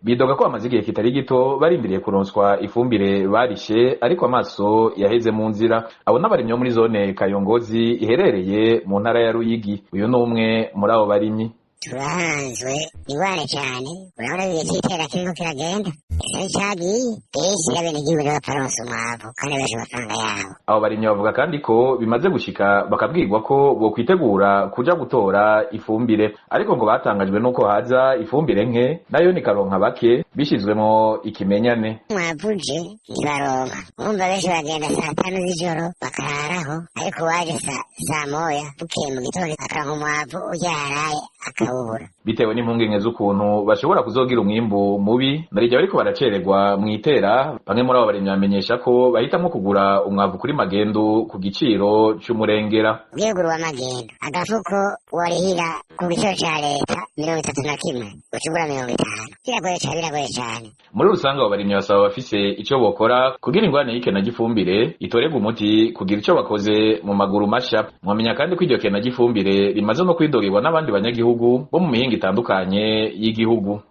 bidoga ko bamaze igihe kitari gito barindiriye kuronswa ifumbire barishe ariko amaso yaheze mu nzira. Abo n'abarimyi bo muri zone Kayongozi iherereye mu ntara ya Ruyigi. Uyu ni umwe muri abo barimyi. Turahanzwe ingwane cyane, urabona igihe cy'itera kiriko kiragenda ese cagiye benshi y'abenegihugu baparonse umwavu kandi benshi amafaranga yabo. Abo barimyi bavuga kandi ko bimaze gushika bakabwirwa ko bokwitegura kuja gutora ifumbire, ariko ngo batangajwe nuko haza ifumbire nke nayo ni karonka bake bishizwemo ikimenyane. Umwavu uje ntibaronka, urumva benshi bagenda saa tanu z'ijoro bakararaho, ariko waje saa moya bukeye mu gitondo akaronka umwavu uryaraye akawubura. Bitewe n'impungenge z'ukuntu bashobora kuzogira umwimbu mubi, narirya bariko baracererwa mw'itera, bamwe muri abo barimyi bamenyesha ko bahitamwo kugura umwavu kuri magendu ku giciro c'umurengera. Ugiye kugura magendu agafuko warihira ku giciro ca leta 31 ucugura 50. Biragoye cane. Muri rusange abo barimyi basaba bafise ico bokora kugira ingwane y'ikena ry'ifumbire itorerwe umuti kugira ico bakoze mu maguru masha. Mwamenya kandi ko iryo kena ry'ifumbire rimaze no kwidogirwa n'abandi banyagihugu bo mu mihingo itandukanye y'igihugu.